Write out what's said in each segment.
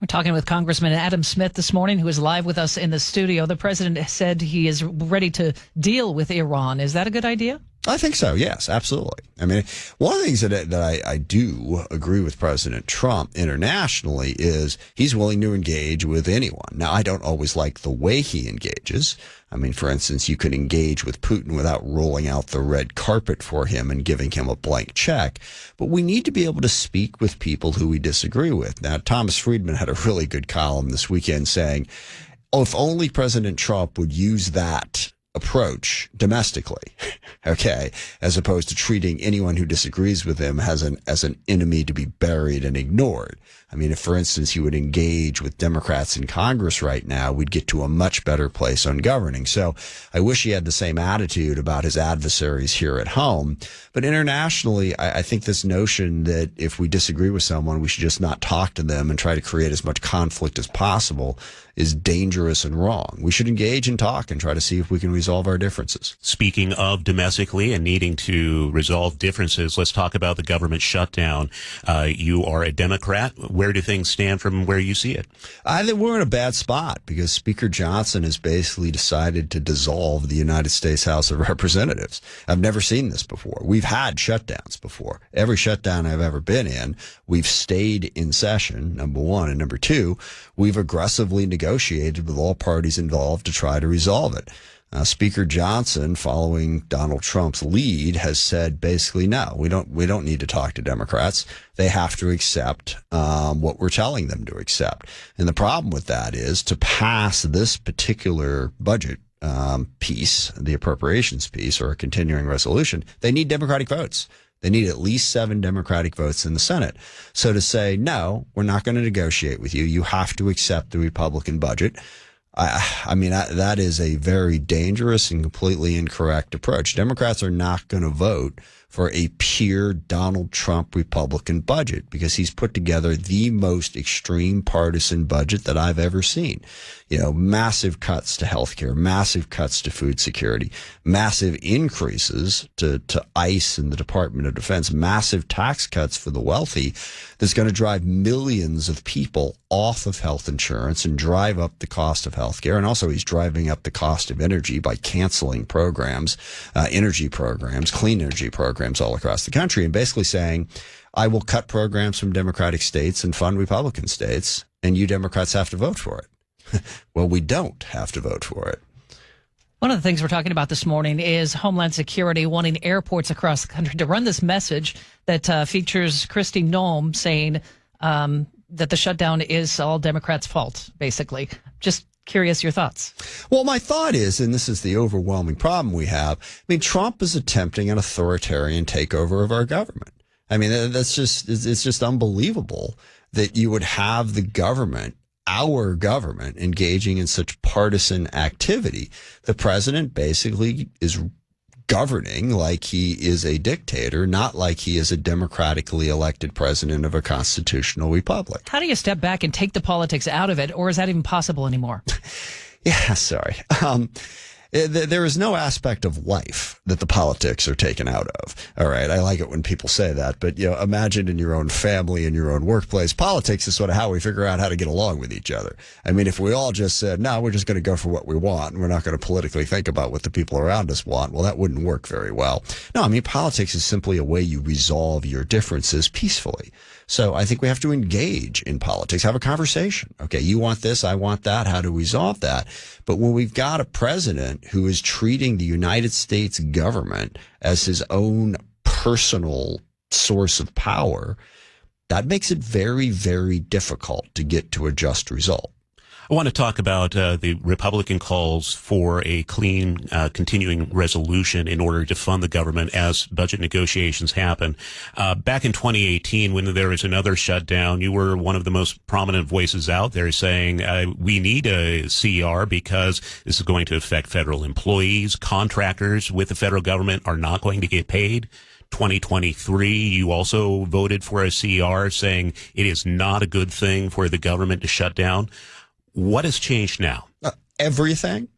We're talking with Congressman Adam Smith this morning, who is live with us in the studio. The president said he is ready to deal with Iran. Is that a good idea? I think so. Yes, absolutely. I mean, one of the things that I do agree with President Trump internationally is he's willing to engage with anyone. Now, I don't always like the way he engages. I mean, for instance, you can engage with Putin without rolling out the red carpet for him and giving him a blank check. But we need to be able to speak with people who we disagree with. Now, Thomas Friedman had a really good column this weekend saying, oh, if only President Trump would use that approach domestically, okay, as opposed to treating anyone who disagrees with him as an enemy to be buried and ignored. I mean, if, for instance, he would engage with Democrats in Congress right now, we'd get to a much better place on governing. So I wish he had the same attitude about his adversaries here at home. But internationally, I think this notion that if we disagree with someone, we should just not talk to them and try to create as much conflict as possible is dangerous and wrong. We should engage and talk and try to see if we can resolve our differences. Speaking of domestically and needing to resolve differences, let's talk about the government shutdown. You are a Democrat. Where do things stand from where you see it? I think we're in a bad spot because Speaker Johnson has basically decided to dissolve the United States House of Representatives. I've never seen this before. We've had shutdowns before. Every shutdown I've ever been in, we've stayed in session, number one. And number two, we've aggressively negotiated with all parties involved to try to resolve it. Speaker Johnson, following Donald Trump's lead, has said basically, no, we don't need to talk to Democrats. They have to accept what we're telling them to accept. And the problem with that is to pass this particular budget piece, the appropriations piece, or a continuing resolution, they need Democratic votes. They need at least 7 Democratic votes in the Senate. So to say, no, we're not going to negotiate with you. You have to accept the Republican budget. I mean, that is a very dangerous and completely incorrect approach. Democrats are not going to vote for a pure Donald Trump Republican budget because he's put together the most extreme partisan budget that I've ever seen. You know, massive cuts to healthcare, massive cuts to food security, massive increases to ICE and the Department of Defense, massive tax cuts for the wealthy that's going to drive millions of people off of health insurance and drive up the cost of healthcare. And also he's driving up the cost of energy by canceling programs, energy programs, clean energy programs all across the country, and basically saying, I will cut programs from Democratic states and fund Republican states, and you Democrats have to vote for it. Well, we don't have to vote for it. One of the things we're talking about this morning is Homeland Security wanting airports across the country to run this message that features Kristi Noem saying that the shutdown is all Democrats' fault, basically. Just curious your thoughts. Well, my thought is, and this is the overwhelming problem we have, I mean, Trump is attempting an authoritarian takeover of our government. I mean, it's just unbelievable that you would have the government, our government, engaging in such partisan activity. The president basically is governing like he is a dictator, not like he is a democratically elected president of a constitutional republic. How do you step back and take the politics out of it, or is that even possible anymore? Yeah, sorry. There is no aspect of life that the politics are taken out of. All right. I like it when people say that, but you know, imagine in your own family, in your own workplace, politics is sort of how we figure out how to get along with each other. I mean, if we all just said, no, we're just going to go for what we want and we're not going to politically think about what the people around us want, well, that wouldn't work very well. No, I mean, politics is simply a way you resolve your differences peacefully. So I think we have to engage in politics, have a conversation. Okay, you want this, I want that. How to resolve that? But when we've got a president who is treating the United States government as his own personal source of power, that makes it very, very difficult to get to a just result. I want to talk about the Republican calls for a clean continuing resolution in order to fund the government as budget negotiations happen. Back in 2018, when there was another shutdown, you were one of the most prominent voices out there saying we need a CR because this is going to affect federal employees. Contractors with the federal government are not going to get paid. 2023, you also voted for a CR saying it is not a good thing for the government to shut down. What has changed now? Everything.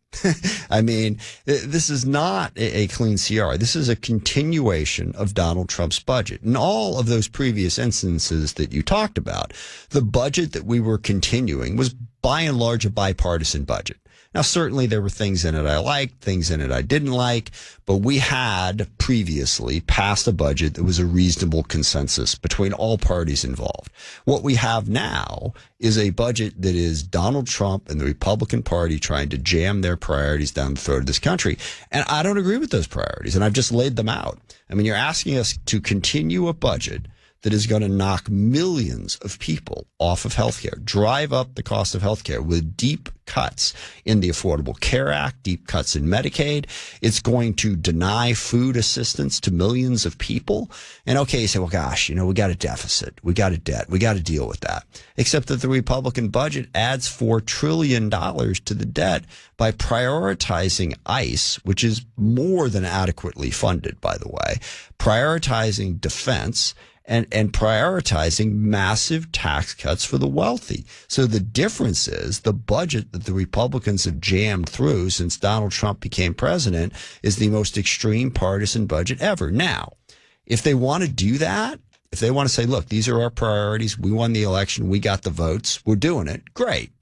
I mean, this is not a clean CR. This is a continuation of Donald Trump's budget. In all of those previous instances that you talked about, the budget that we were continuing was by and large a bipartisan budget. Now, certainly there were things in it I liked, things in it I didn't like, but we had previously passed a budget that was a reasonable consensus between all parties involved. What we have now is a budget that is Donald Trump and the Republican Party trying to jam their priorities down the throat of this country. And I don't agree with those priorities, and I've just laid them out. I mean, you're asking us to continue a budget that is going to knock millions of people off of healthcare, drive up the cost of healthcare with deep cuts in the Affordable Care Act, deep cuts in Medicaid. It's going to deny food assistance to millions of people. And okay, you say, well, gosh, we got a deficit. We got a debt. We got to deal with that. Except that the Republican budget adds $4 trillion to the debt by prioritizing ICE, which is more than adequately funded, by the way, prioritizing defense, and prioritizing massive tax cuts for the wealthy. So the difference is the budget that the Republicans have jammed through since Donald Trump became president is the most extreme partisan budget ever. Now, if they want to do that, if they want to say, look, these are our priorities, we won the election, we got the votes, we're doing it, great.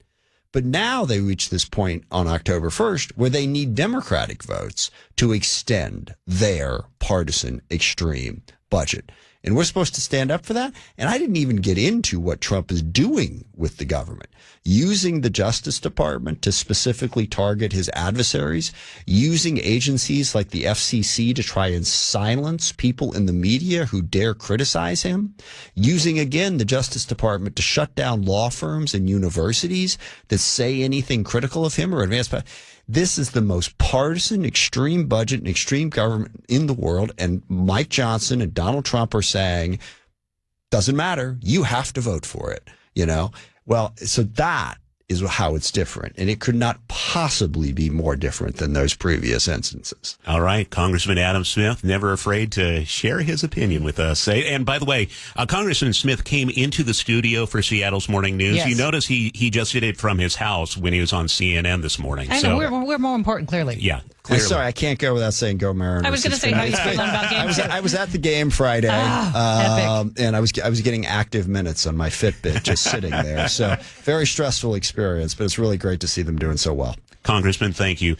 But now they reach this point on October 1st where they need Democratic votes to extend their partisan extreme budget. And we're supposed to stand up for that. And I didn't even get into what Trump is doing with the government, using the Justice Department to specifically target his adversaries, using agencies like the FCC to try and silence people in the media who dare criticize him, using, again, the Justice Department to shut down law firms and universities that say anything critical of him or advance. This is the most partisan, extreme budget and extreme government in the world. And Mike Johnson and Donald Trump are saying, doesn't matter. You have to vote for it. Well, so that is how it's different. And it could not possibly be more different than those previous instances. All right. Congressman Adam Smith, never afraid to share his opinion with us. And by the way, Congressman Smith came into the studio for Seattle's Morning News. Yes. You notice he just did it from his house when he was on CNN this morning. I know, we're more important, clearly. Yeah. Clearly. Sorry, I can't go without saying go Mariners. I was going to say how you feeling about game two. I was at the game Friday, and I was getting active minutes on my Fitbit just sitting there. So very stressful experience, but it's really great to see them doing so well. Congressman, thank you.